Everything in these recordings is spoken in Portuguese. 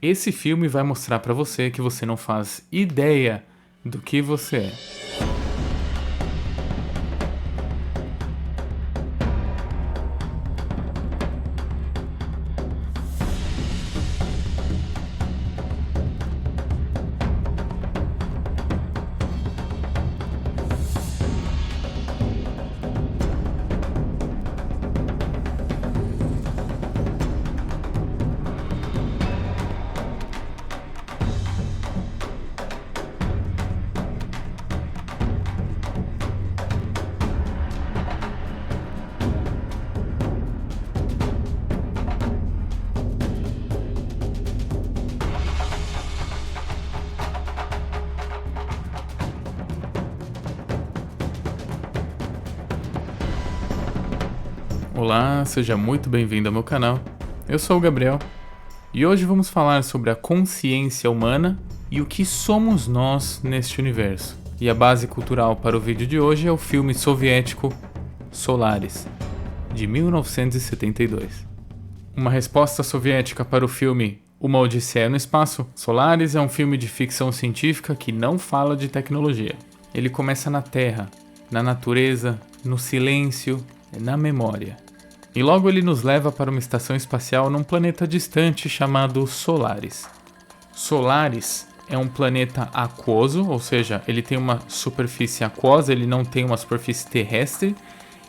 Esse filme vai mostrar pra você que você não faz ideia do que você é. Olá, seja muito bem-vindo ao meu canal. Eu sou o Gabriel e hoje vamos falar sobre a consciência humana e o que somos nós neste universo. E a base cultural para o vídeo de hoje é o filme soviético Solaris, de 1972. Uma resposta soviética para o filme Uma Odisseia no Espaço, Solaris é um filme de ficção científica que não fala de tecnologia. Ele começa na Terra, na natureza, no silêncio, na memória. E logo ele nos leva para uma estação espacial num planeta distante chamado Solaris. Solaris é um planeta aquoso, ou seja, ele tem uma superfície aquosa, ele não tem uma superfície terrestre.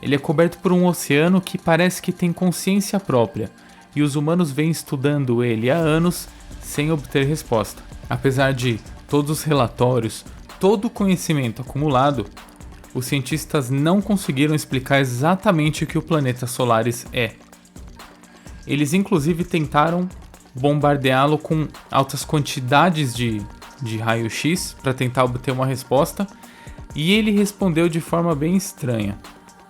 Ele é coberto por um oceano que parece que tem consciência própria, e os humanos vêm estudando ele há anos sem obter resposta. Apesar de todos os relatórios, todo o conhecimento acumulado, os cientistas não conseguiram explicar exatamente o que o planeta Solaris é. Eles inclusive tentaram bombardeá-lo com altas quantidades de raio-x para tentar obter uma resposta, e ele respondeu de forma bem estranha.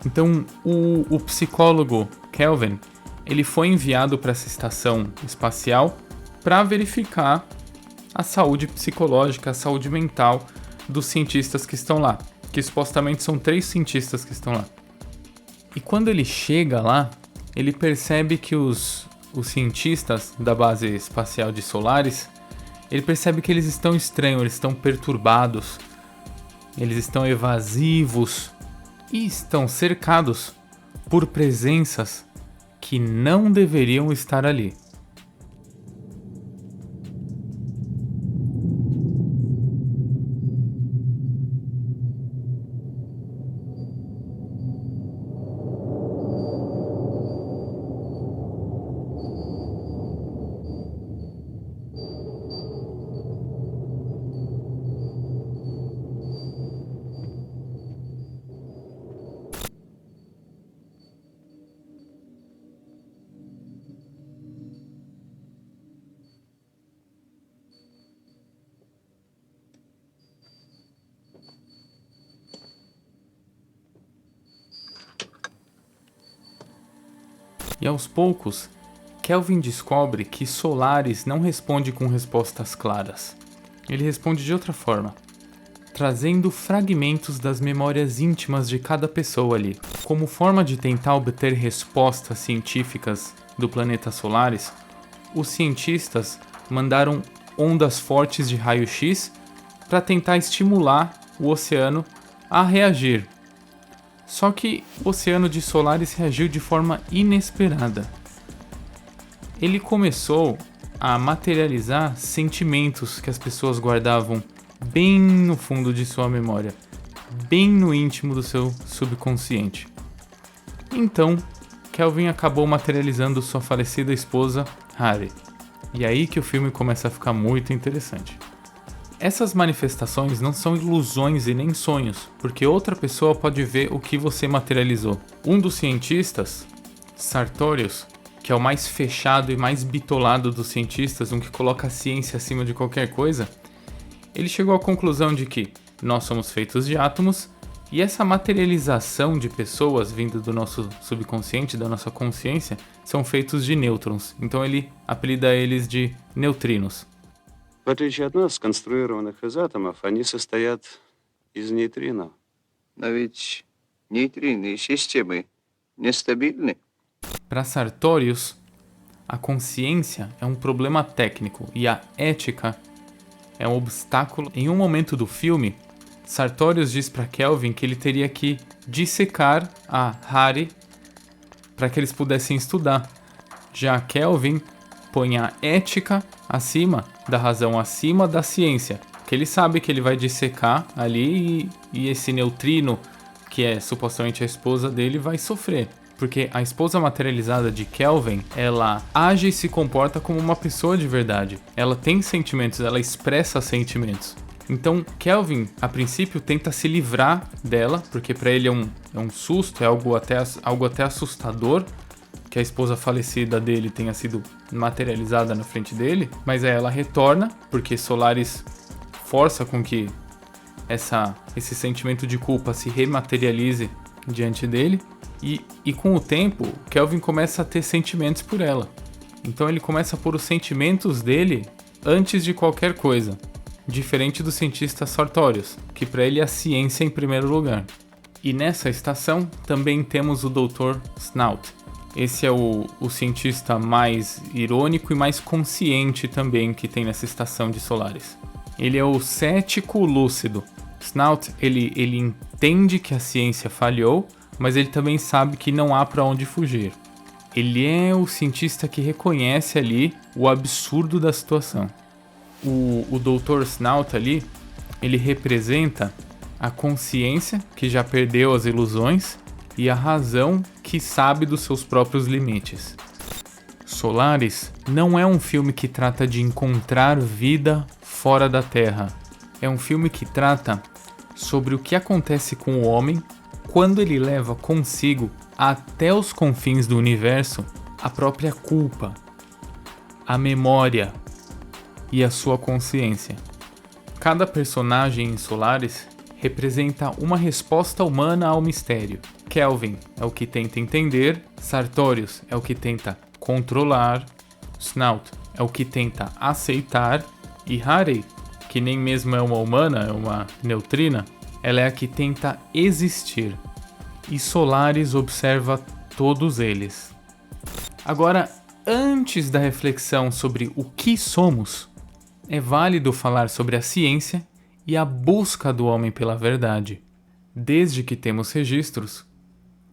Então o psicólogo Kelvin, ele foi enviado para essa estação espacial para verificar a saúde psicológica, a saúde mental dos cientistas que estão lá. Que supostamente são 3 cientistas que estão lá. E quando ele chega lá, ele percebe que os cientistas da base espacial de Solaris, ele percebe que eles estão estranhos, eles estão perturbados, eles estão evasivos e estão cercados por presenças que não deveriam estar ali. E aos poucos, Kelvin descobre que Solaris não responde com respostas claras. Ele responde de outra forma, trazendo fragmentos das memórias íntimas de cada pessoa ali. Como forma de tentar obter respostas científicas do planeta Solaris, os cientistas mandaram ondas fortes de raio-x para tentar estimular o oceano a reagir. Só que o oceano de Solaris reagiu de forma inesperada. Ele começou a materializar sentimentos que as pessoas guardavam bem no fundo de sua memória, bem no íntimo do seu subconsciente. Então, Kelvin acabou materializando sua falecida esposa, Harry. E é aí que o filme começa a ficar muito interessante. Essas manifestações não são ilusões e nem sonhos, porque outra pessoa pode ver o que você materializou. Um dos cientistas, Sartorius, que é o mais fechado e mais bitolado dos cientistas, um que coloca a ciência acima de qualquer coisa, ele chegou à conclusão de que nós somos feitos de átomos e essa materialização de pessoas vindo do nosso subconsciente, da nossa consciência, são feitos de nêutrons. Então ele apelida eles de neutrinos. В отличие от нас, сконструированных из атомов, они состоят из нейтрино. Но ведь нейтринные системы нестабильны. Para Sartorius, A consciência é um problema técnico e a ética é um obstáculo. Em um momento do filme, Sartorius diz para Kelvin que ele teria que dissecar a Hari para que eles pudessem estudar. Já Kelvin põe a ética acima da razão, acima da ciência, que ele sabe que ele vai dissecar ali e esse neutrino, que é supostamente a esposa dele, vai sofrer. Porque a esposa materializada de Kelvin, ela age e se comporta como uma pessoa de verdade. Ela tem sentimentos, ela expressa sentimentos. Então, Kelvin, a princípio, tenta se livrar dela, porque para ele é um susto, é algo até assustador que a esposa falecida dele tenha sido materializada na frente dele. Mas aí ela retorna, porque Solaris força com que esse sentimento de culpa se rematerialize diante dele. E com o tempo, Kelvin começa a ter sentimentos por ela. Então ele começa a pôr os sentimentos dele antes de qualquer coisa. Diferente do cientista Sartorius, que para ele é a ciência em primeiro lugar. E nessa estação também temos o Dr. Snout. Esse é o cientista mais irônico e mais consciente também que tem nessa estação de Solaris. Ele é o cético lúcido. Snout, ele entende que a ciência falhou, mas ele também sabe que não há para onde fugir. Ele é o cientista que reconhece ali o absurdo da situação. O Dr. Snout ali, ele representa a consciência que já perdeu as ilusões e a razão que sabe dos seus próprios limites. Solaris não é um filme que trata de encontrar vida fora da Terra. É um filme que trata sobre o que acontece com o homem quando ele leva consigo até os confins do universo a própria culpa, a memória e a sua consciência. Cada personagem em Solaris representa uma resposta humana ao mistério. Kelvin é o que tenta entender, Sartorius é o que tenta controlar, Snout é o que tenta aceitar e Hari, que nem mesmo é uma humana, é uma neutrina, ela é a que tenta existir. E Solaris observa todos eles. Agora, antes da reflexão sobre o que somos, é válido falar sobre a ciência e a busca do homem pela verdade. Desde que temos registros,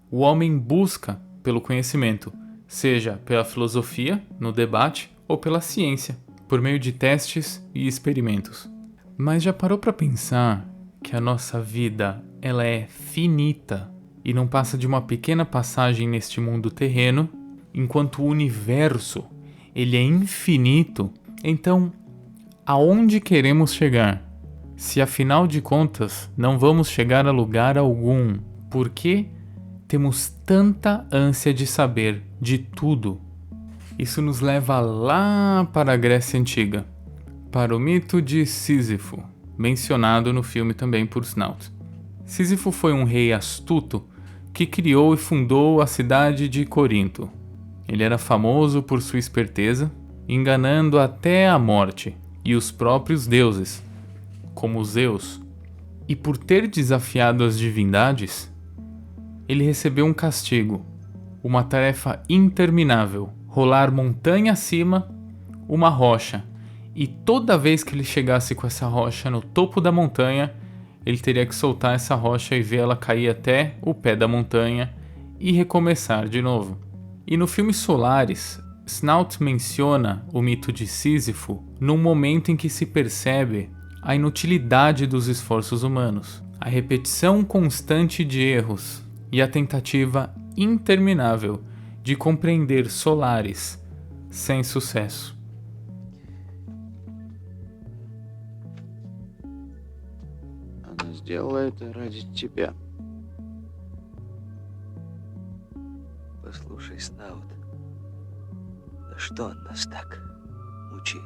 o homem busca pelo conhecimento, seja pela filosofia, no debate, ou pela ciência, por meio de testes e experimentos. Mas já parou para pensar que a nossa vida ela é finita e não passa de uma pequena passagem neste mundo terreno, enquanto o universo ele é infinito? Então, aonde queremos chegar? Se afinal de contas não vamos chegar a lugar algum, por que temos tanta ânsia de saber de tudo? Isso nos leva lá para a Grécia Antiga, para o mito de Sísifo, mencionado no filme também por Snout. Sísifo foi um rei astuto que criou e fundou a cidade de Corinto. Ele era famoso por sua esperteza, enganando até a morte e os próprios deuses, como Zeus. E por ter desafiado as divindades, ele recebeu um castigo, uma tarefa interminável: rolar montanha acima uma rocha, e toda vez que ele chegasse com essa rocha no topo da montanha, ele teria que soltar essa rocha e ver ela cair até o pé da montanha e recomeçar de novo. E no filme Solaris, Snout menciona o mito de Sísifo num momento em que se percebe a inutilidade dos esforços humanos, a repetição constante de erros e a tentativa interminável de compreender Solaris sem sucesso. Она сделала это ради тебя. Послушай, Снаут, за что он нас так мучает?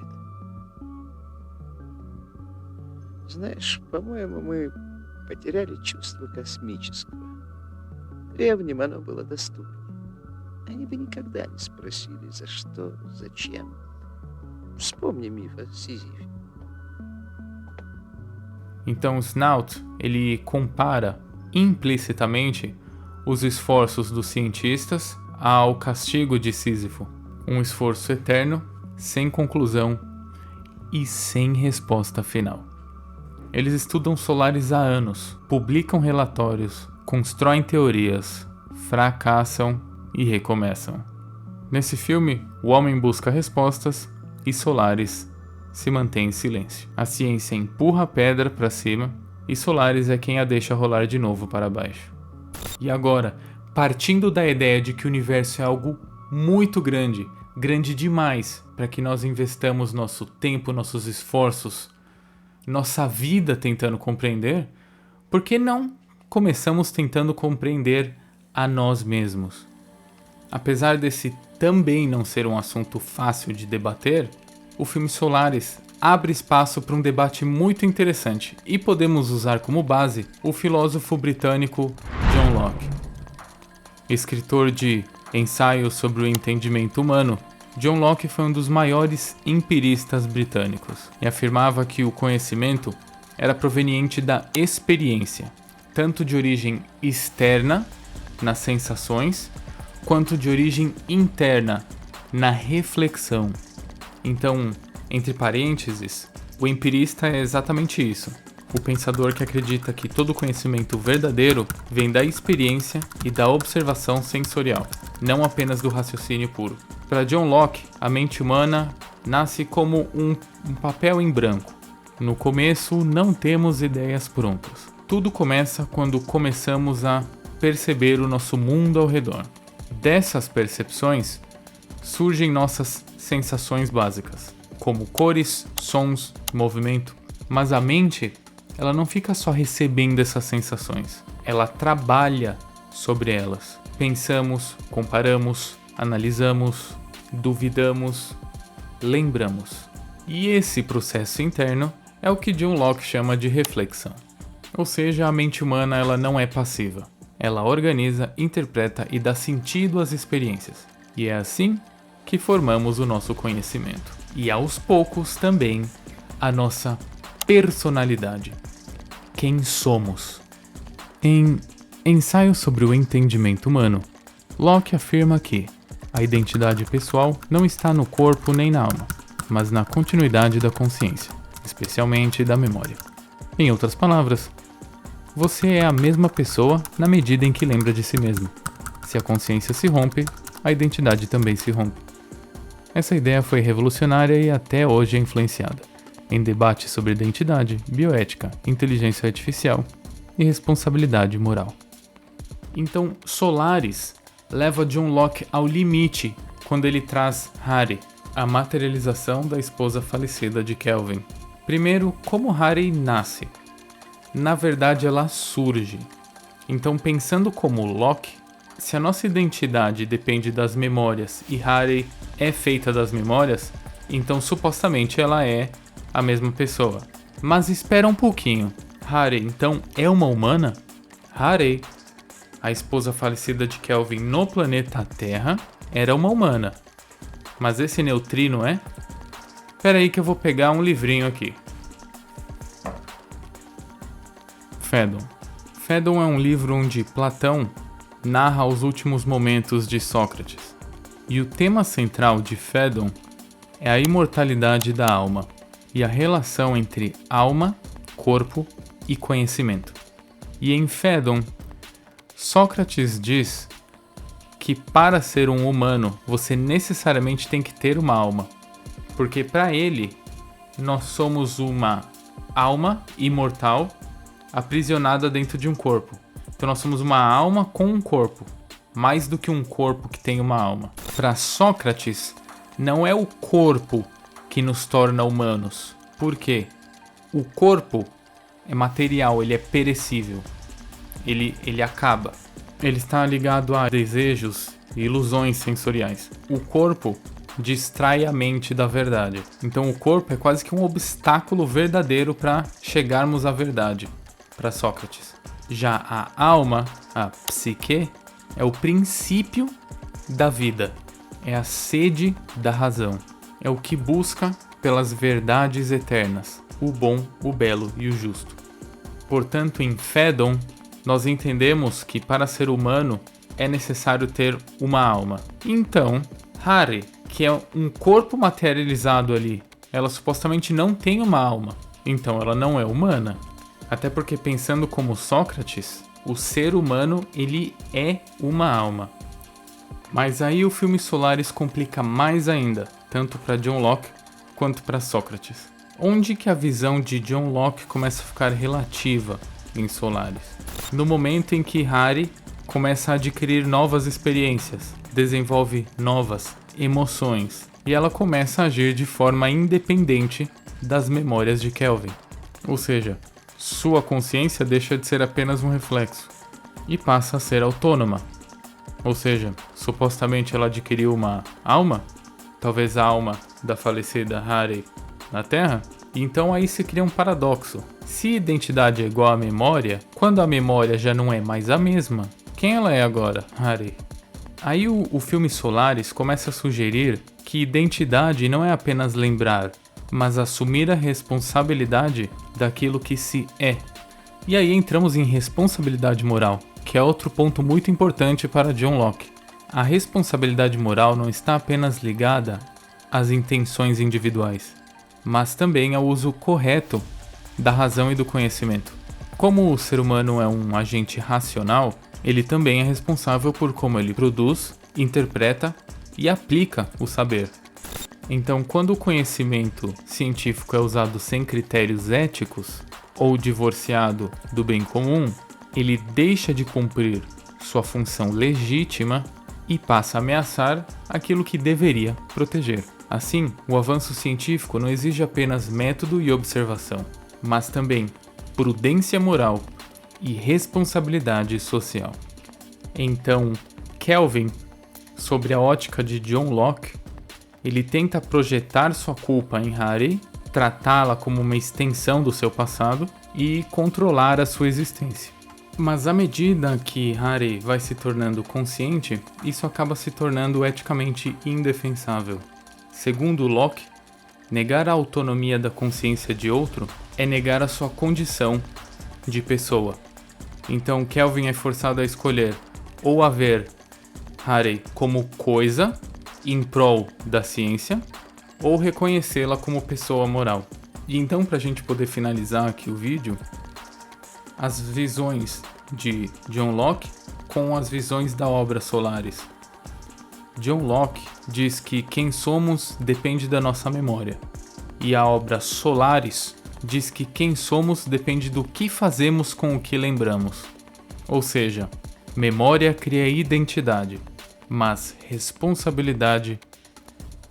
Знаешь, по-моему, мы потеряли чувство космического. Древним оно было доступно. Они бы никогда не спросили, за что, зачем. Вспомни миф о Сизифе. Então Snout, ele compara implicitamente os esforços dos cientistas ao castigo de Sísifo. Um esforço eterno, sem conclusão e sem resposta final. Eles estudam solares há anos, publicam relatórios, constroem teorias, fracassam e recomeçam. Nesse filme, o homem busca respostas e Solaris se mantém em silêncio. A ciência empurra a pedra para cima e Solaris é quem a deixa rolar de novo para baixo. E agora, partindo da ideia de que o universo é algo muito grande, grande demais para que nós investamos nosso tempo, nossos esforços, nossa vida tentando compreender, por que não começamos tentando compreender a nós mesmos? Apesar desse também não ser um assunto fácil de debater, o filme Solaris abre espaço para um debate muito interessante e podemos usar como base o filósofo britânico John Locke. Escritor de Ensaios sobre o Entendimento Humano, John Locke foi um dos maiores empiristas britânicos e afirmava que o conhecimento era proveniente da experiência, tanto de origem externa, nas sensações, quanto de origem interna, na reflexão. Então, entre parênteses, o empirista é exatamente isso. O pensador que acredita que todo conhecimento verdadeiro vem da experiência e da observação sensorial, não apenas do raciocínio puro. Para John Locke, a mente humana nasce como um papel em branco. No começo, não temos ideias prontas. Tudo começa quando começamos a perceber o nosso mundo ao redor. Dessas percepções, surgem nossas sensações básicas, como cores, sons, movimento. Mas a mente, ela não fica só recebendo essas sensações, ela trabalha sobre elas. Pensamos, comparamos, analisamos, duvidamos, lembramos. E esse processo interno é o que John Locke chama de reflexão. Ou seja, a mente humana ela não é passiva. Ela organiza, interpreta e dá sentido às experiências. E é assim que formamos o nosso conhecimento. E aos poucos também a nossa personalidade. Quem somos? Em Ensaio sobre o Entendimento Humano, Locke afirma que a identidade pessoal não está no corpo nem na alma, mas na continuidade da consciência, especialmente da memória. Em outras palavras, você é a mesma pessoa na medida em que lembra de si mesmo. Se a consciência se rompe, a identidade também se rompe. Essa ideia foi revolucionária e até hoje é influenciada em debates sobre identidade, bioética, inteligência artificial e responsabilidade moral. Então, Solaris leva John Locke ao limite quando ele traz Harry, a materialização da esposa falecida de Kelvin. Primeiro, como Harry nasce? Na verdade, ela surge. Então, pensando como Locke, se a nossa identidade depende das memórias e Harry é feita das memórias, então supostamente ela é a mesma pessoa. Mas espera um pouquinho. Harry, então, é uma humana? Harry, a esposa falecida de Kelvin no planeta Terra, era uma humana. Mas esse neutrino é? Espera aí que eu vou pegar um livrinho aqui. Fédon. Fédon é um livro onde Platão narra os últimos momentos de Sócrates. E o tema central de Fédon é a imortalidade da alma e a relação entre alma, corpo e conhecimento. E em Fédon, Sócrates diz que para ser um humano você necessariamente tem que ter uma alma, porque para ele nós somos uma alma imortal aprisionada dentro de um corpo. Então nós somos uma alma com um corpo, mais do que um corpo que tem uma alma. Para Sócrates, não é o corpo que nos torna humanos. Por quê? O corpo é material, ele é perecível. Ele acaba. Ele está ligado a desejos e ilusões sensoriais. O corpo distrai a mente da verdade. Então o corpo é quase que um obstáculo verdadeiro para chegarmos à verdade, para Sócrates. Já a alma, a psique, é o princípio da vida. É a sede da razão. É o que busca pelas verdades eternas, o bom, o belo e o justo. Portanto, em Fédon, nós entendemos que para ser humano é necessário ter uma alma. Então, Harry, que é um corpo materializado ali. Ela supostamente não tem uma alma, então ela não é humana. Até porque, pensando como Sócrates, o ser humano ele é uma alma. Mas aí o filme Solaris complica mais ainda, tanto para John Locke quanto para Sócrates. Onde que a visão de John Locke começa a ficar relativa em Solaris? No momento em que Harry começa a adquirir novas experiências, desenvolve novas emoções e ela começa a agir de forma independente das memórias de Kelvin. Ou seja, sua consciência deixa de ser apenas um reflexo e passa a ser autônoma. Ou seja, supostamente ela adquiriu uma alma, talvez a alma da falecida Harry na Terra, e então aí se cria um paradoxo. Se identidade é igual à memória, quando a memória já não é mais a mesma, quem ela é agora, Harry? Aí o filme Solaris começa a sugerir que identidade não é apenas lembrar, mas assumir a responsabilidade daquilo que se é. E aí entramos em responsabilidade moral, que é outro ponto muito importante para John Locke. A responsabilidade moral não está apenas ligada às intenções individuais, mas também ao uso correto da razão e do conhecimento. Como o ser humano é um agente racional, ele também é responsável por como ele produz, interpreta e aplica o saber. Então, quando o conhecimento científico é usado sem critérios éticos ou divorciado do bem comum, ele deixa de cumprir sua função legítima e passa a ameaçar aquilo que deveria proteger. Assim, o avanço científico não exige apenas método e observação, mas também prudência moral e responsabilidade social. Então, Kelvin, sobre a ótica de John Locke, ele tenta projetar sua culpa em Harry, tratá-la como uma extensão do seu passado e controlar a sua existência. Mas à medida que Harry vai se tornando consciente, isso acaba se tornando eticamente indefensável. Segundo Locke, negar a autonomia da consciência de outro é negar a sua condição de pessoa. Então Kelvin é forçado a escolher ou a ver Harry como coisa em prol da ciência, ou reconhecê-la como pessoa moral. E então, para a gente poder finalizar aqui o vídeo, as visões de John Locke com as visões da obra Solaris. John Locke diz que quem somos depende da nossa memória, e a obra Solaris diz que quem somos depende do que fazemos com o que lembramos. Ou seja, memória cria identidade, mas responsabilidade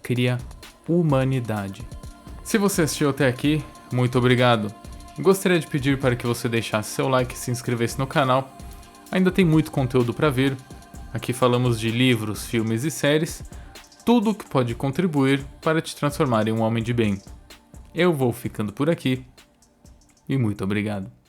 cria humanidade. Se você assistiu até aqui, muito obrigado. Gostaria de pedir para que você deixasse seu like e se inscrevesse no canal. Ainda tem muito conteúdo para vir. Aqui falamos de livros, filmes e séries, tudo que pode contribuir para te transformar em um homem de bem. Eu vou ficando por aqui e muito obrigado.